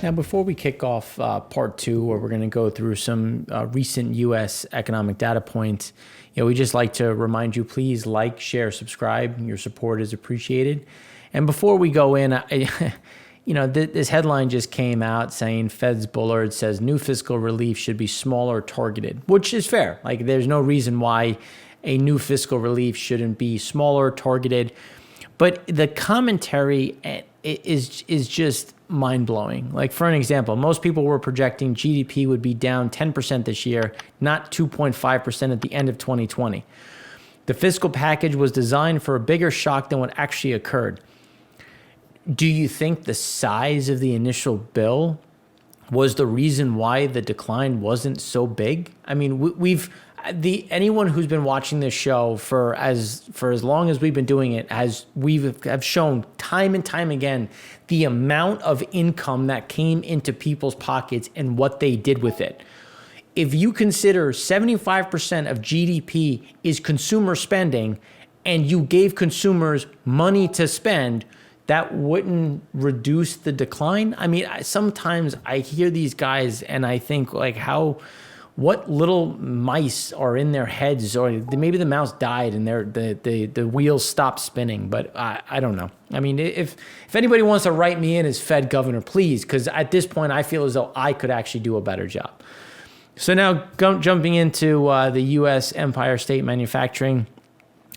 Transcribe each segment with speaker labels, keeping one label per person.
Speaker 1: Now, before we kick off part two, where we're going to go through some recent U.S. economic data points, we just like to remind you, please like, share, subscribe. Your support is appreciated. And before we go in, this headline just came out saying Fed's Bullard says new fiscal relief should be smaller, targeted, which is fair. Like, there's no reason why a new fiscal relief shouldn't be smaller, targeted. But the commentary is just mind-blowing. Like, for an example, most people were projecting GDP would be down 10% this year, not 2.5% at the end of 2020. The fiscal package was designed for a bigger shock than what actually occurred. Do you think the size of the initial bill was the reason why the decline wasn't so big? I mean, anyone who's been watching this show for as long as we've been doing it, have shown time and time again the amount of income that came into people's pockets and what they did with it. If you consider 75% of GDP is consumer spending and you gave consumers money to spend, that wouldn't reduce the decline. I mean, sometimes I hear these guys and I think, like, what little mice are in their heads, or maybe the mouse died and the wheels stopped spinning. But I don't know. I mean, if anybody wants to write me in as Fed governor, please, because at this point I feel as though I could actually do a better job. So now jumping into the U.S. Empire State Manufacturing.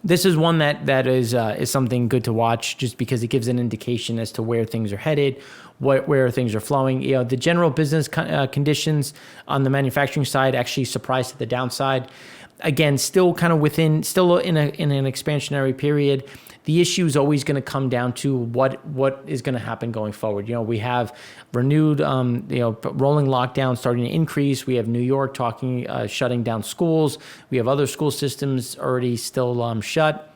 Speaker 1: This is one that is something good to watch, just because it gives an indication as to where things are headed, where things are flowing. The general business conditions on the manufacturing side actually surprised to the downside. Again, still kind of still in an expansionary period. The issue is always going to come down to what is going to happen going forward. We have renewed, rolling lockdown starting to increase. We have New York shutting down schools. We have other school systems already still shut.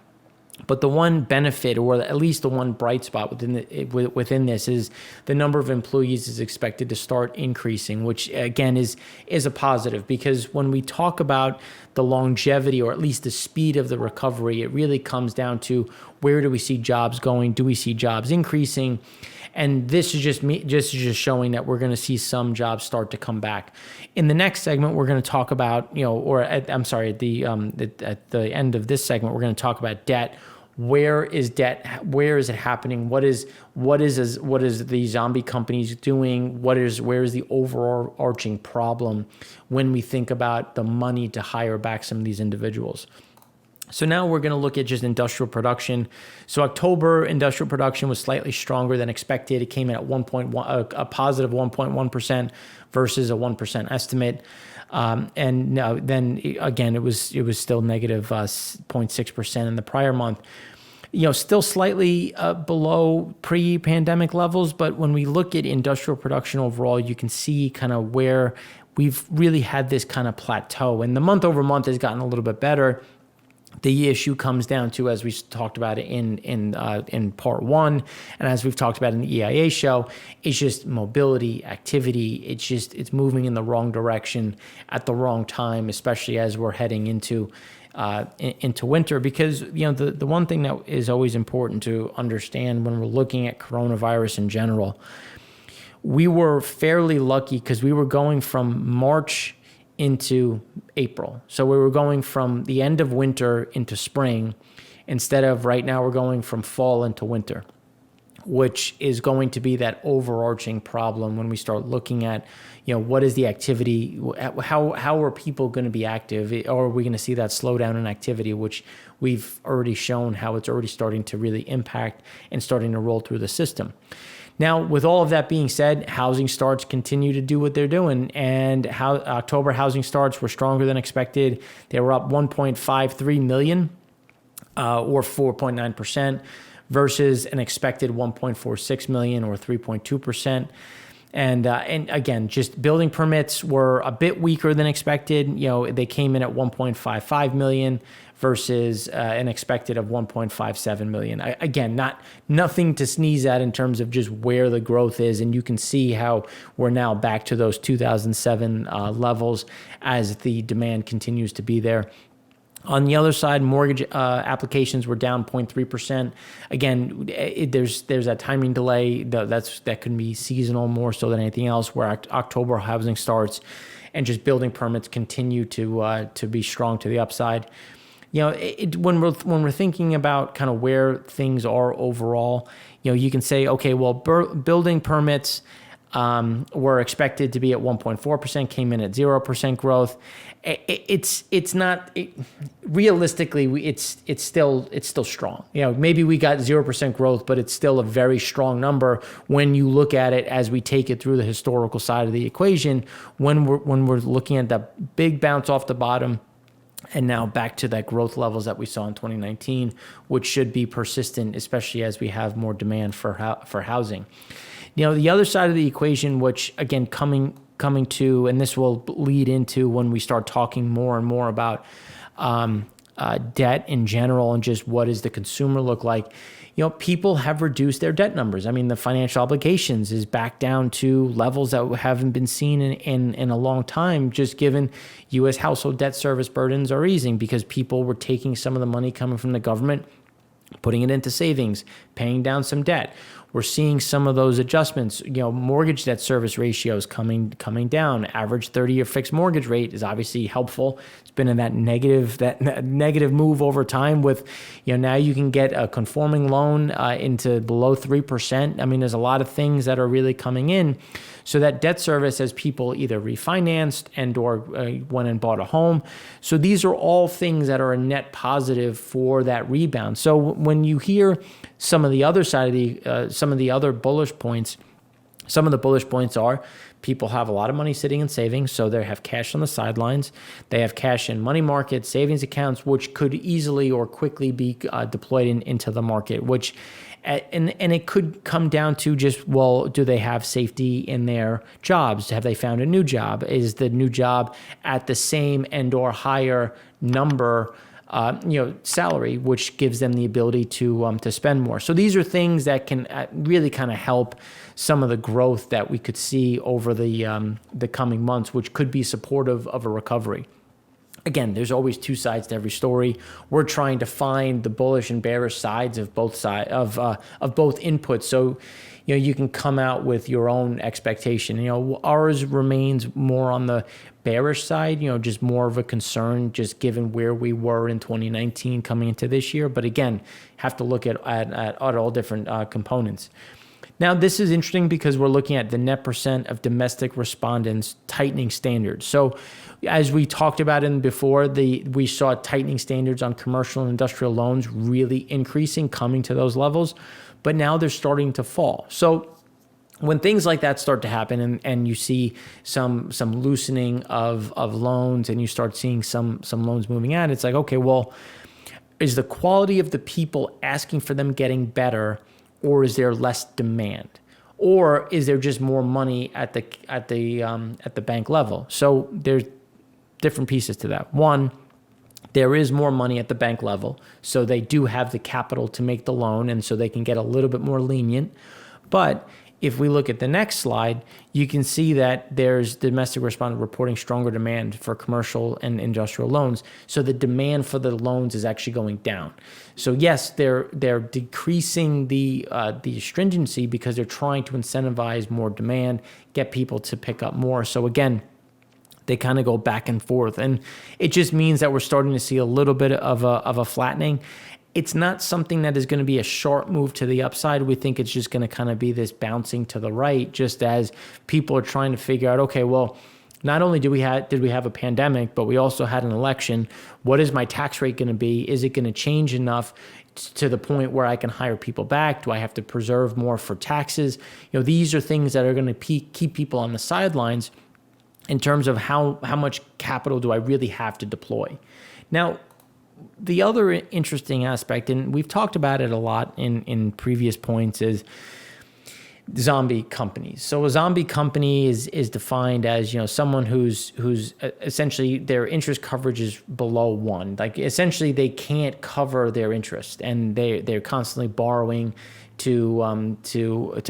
Speaker 1: But the one benefit, or at least the one bright spot within this, is the number of employees is expected to start increasing, which again is a positive, because when we talk about the longevity, or at least the speed of the recovery, it really comes down to where do we see jobs going? Do we see jobs increasing? And this is just showing that we're going to see some jobs start to come back. In the next segment, we're going to talk about, at the end of this segment, we're going to talk about debt. Where is debt? Where is it happening? What is the zombie companies doing? Where is the overarching problem when we think about the money to hire back some of these individuals? So now we're going to look at just industrial production. So October industrial production was slightly stronger than expected. It came in at a positive 1.1% versus a 1% estimate. And now then again, it was still negative 0.6% in the prior month. Still slightly below pre-pandemic levels. But when we look at industrial production overall, you can see kind of where we've really had this kind of plateau. And the month over month has gotten a little bit better. The issue comes down to, as we talked about it in part one, and as we've talked about in the EIA show, it's just mobility, activity. It's moving in the wrong direction at the wrong time, especially as we're heading into winter. Because the one thing that is always important to understand when we're looking at coronavirus in general, we were fairly lucky because we were going from March into April. So we were going from the end of winter into spring, instead of right now we're going from fall into winter, which is going to be that overarching problem when we start looking at, what is the activity, how are people going to be active, or are we going to see that slowdown in activity, which we've already shown how it's already starting to really impact and starting to roll through the system. Now, with all of that being said, housing starts continue to do what they're doing, and October housing starts were stronger than expected. They were up 1.53 million, or 4.9%, versus an expected 1.46 million, or 3.2%. And again, just building permits were a bit weaker than expected. They came in at 1.55 million versus an expected of 1.57 million. Again, nothing to sneeze at in terms of just where the growth is. And you can see how we're now back to those 2007 levels as the demand continues to be there. On the other side, mortgage applications were down 0.3%. Again, there's that timing delay that can be seasonal more so than anything else, where October housing starts and just building permits continue to be strong to the upside. When we're thinking about kind of where things are overall, you can say, okay, well, building permits were expected to be at 1.4%, came in at 0% growth. It's not realistically, it's still strong. Maybe we got 0% growth, but it's still a very strong number when you look at it as we take it through the historical side of the equation. When we're looking at that big bounce off the bottom, and now back to that growth levels that we saw in 2019, which should be persistent, especially as we have more demand for housing. The other side of the equation, which again coming to, and this will lead into when we start talking more and more about debt in general and just what does the consumer look like. People have reduced their debt numbers. I mean, the financial obligations is back down to levels that haven't been seen in a long time, just given U.S. household debt service burdens are easing because people were taking some of the money coming from the government, putting it into savings, paying down some debt. We're seeing some of those adjustments. Mortgage debt service ratios coming down. Average 30-year fixed mortgage rate is obviously helpful. It's been in that negative move over time with, now you can get a conforming loan into below 3%. I mean, there's a lot of things that are really coming in. So that debt service as people either refinanced and or went and bought a home. So these are all things that are a net positive for that rebound. So when you hear some of the other side of some of the other bullish points, some of the bullish points are people have a lot of money sitting in savings, so they have cash on the sidelines. They have cash in money market savings accounts, which could easily or quickly be deployed into the market, which and it could come down to just, well, do they have safety in their jobs? Have they found a new job? Is the new job at the same and or higher number salary, which gives them the ability to spend more. So these are things that can really kind of help some of the growth that we could see over the coming months, which could be supportive of a recovery. Again, there's always two sides to every story. We're trying to find the bullish and bearish sides of both inputs. So, you can come out with your own expectation. Ours remains more on the bearish side, just more of a concern, just given where we were in 2019 coming into this year. But again, have to look at all different components. Now, this is interesting because we're looking at the net percent of domestic respondents tightening standards. So as we talked about before, we saw tightening standards on commercial and industrial loans really increasing, coming to those levels, but now they're starting to fall. So when things like that start to happen and you see some loosening of loans and you start seeing some loans moving out, it's like, okay, well, is the quality of the people asking for them getting better, or is there less demand? Or is there just more money at the bank level? So there's different pieces to that. One, there is more money at the bank level, so they do have the capital to make the loan, and so they can get a little bit more lenient. But if we look at the next slide, you can see that there's domestic respondent reporting stronger demand for commercial and industrial loans. So the demand for the loans is actually going down. So yes, they're decreasing the stringency because they're trying to incentivize more demand, get people to pick up more. So again, they kind of go back and forth, and it just means that we're starting to see a little bit of a flattening. It's not something that is going to be a sharp move to the upside. We think it's just going to kind of be this bouncing to the right, just as people are trying to figure out, okay, well, not only did we have a pandemic, but we also had an election. What is my tax rate going to be? Is it going to change enough to the point where I can hire people back? Do I have to preserve more for taxes? These are things that are going to keep people on the sidelines in terms of how much capital do I really have to deploy. Now, the other interesting aspect, and we've talked about it a lot in previous points, is zombie companies. So a zombie company is defined as someone who's essentially their interest coverage is below 1. Like essentially they can't cover their interest, and they're constantly borrowing to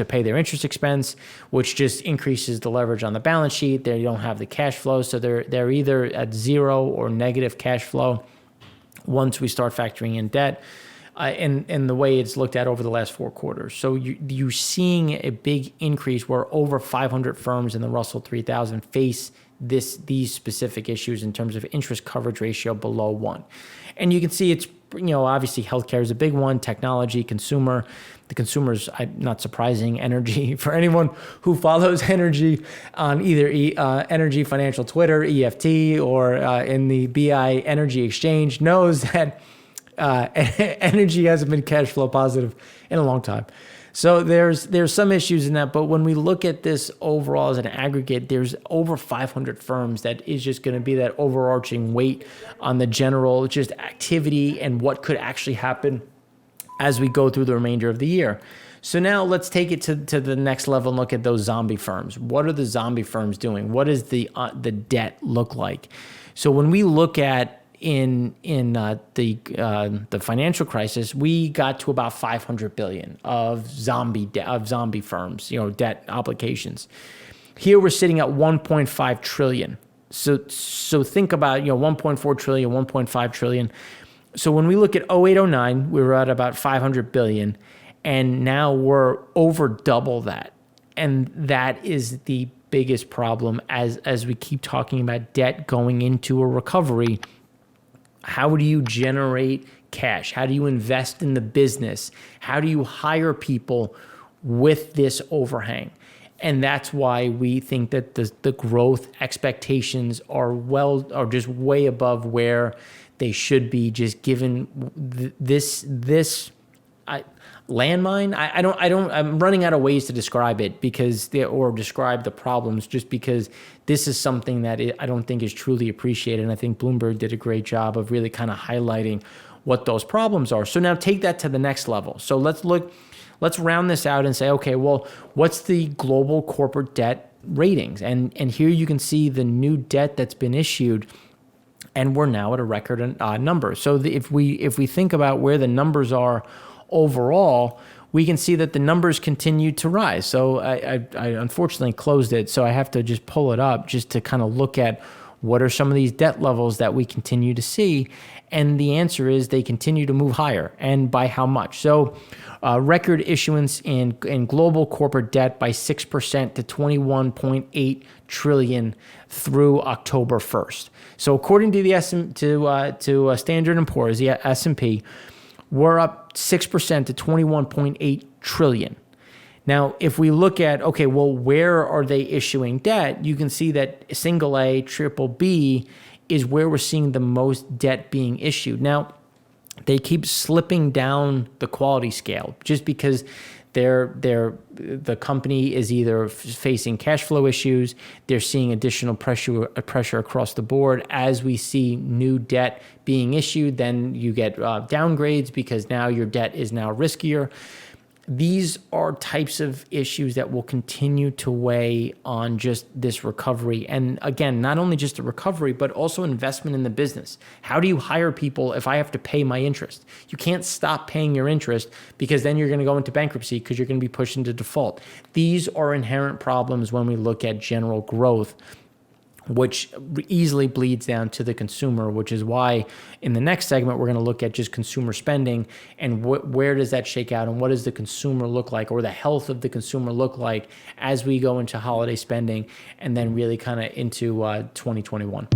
Speaker 1: pay their interest expense, which just increases the leverage on the balance sheet. They don't have the cash flow, so they're either at zero or negative cash flow. once we start factoring in debt. And the way it's looked at over the last 4 quarters. So you're seeing a big increase where over 500 firms in the Russell 3000 face these specific issues in terms of interest coverage ratio below 1. And you can see it's, obviously healthcare is a big one, technology, consumer. The consumer's not surprising, energy. For anyone who follows energy on either Energy Financial Twitter, EFT, or in the BI Energy Exchange knows that energy hasn't been cash flow positive in a long time. So there's some issues in that, but when we look at this overall as an aggregate, there's over 500 firms that is just going to be that overarching weight on the general just activity and what could actually happen as we go through the remainder of the year. So now let's take it to the next level and look at those zombie firms. What are the zombie firms doing? What does the debt look like? So when we look at in the financial crisis, we got to about 500 billion of zombie firms, debt obligations. Here we're sitting at 1.5 trillion. So think about 1.4 trillion, 1.5 trillion. So when we look at 0809, we were at about 500 billion, and now we're over double that, and that is the biggest problem as we keep talking about debt going into a recovery. How do you generate cash? How do you invest in the business? How do you hire people with this overhang? And that's why we think that the growth expectations are just way above where they should be, just given this landmine. I'm running out of ways to describe it or describe the problems, just because this is something that I don't think is truly appreciated. And I think Bloomberg did a great job of really kind of highlighting what those problems are. So now take that to the next level. So let's round this out and say, okay, well, what's the global corporate debt ratings? And here you can see the new debt that's been issued, and we're now at a record number. So if we think about where the numbers are overall, we can see that the numbers continue to rise. So I unfortunately closed it, so I have to just pull it up just to kind of look at what are some of these debt levels that we continue to see. And the answer is they continue to move higher, and by how much? So record issuance in global corporate debt by 6% to 21.8 trillion through October 1st. So according to the Standard & Poor's, the S&P, we're up 6% to 21.8 trillion. Now, if we look at, okay, well, where are they issuing debt? You can see that single A, triple B is where we're seeing the most debt being issued. Now, they keep slipping down the quality scale just because the company is either facing cash flow issues, they're seeing additional pressure across the board. As we see new debt being issued, then you get downgrades because now your debt is now riskier. These are types of issues that will continue to weigh on just this recovery. And again, not only just the recovery, but also investment in the business. How do you hire people if I have to pay my interest? You can't stop paying your interest because then you're going to go into bankruptcy because you're going to be pushed into default. These are inherent problems when we look at general growth, which easily bleeds down to the consumer, which is why in the next segment, we're going to look at just consumer spending and where does that shake out and what does the consumer look like, or the health of the consumer look like as we go into holiday spending and then really kind of into 2021.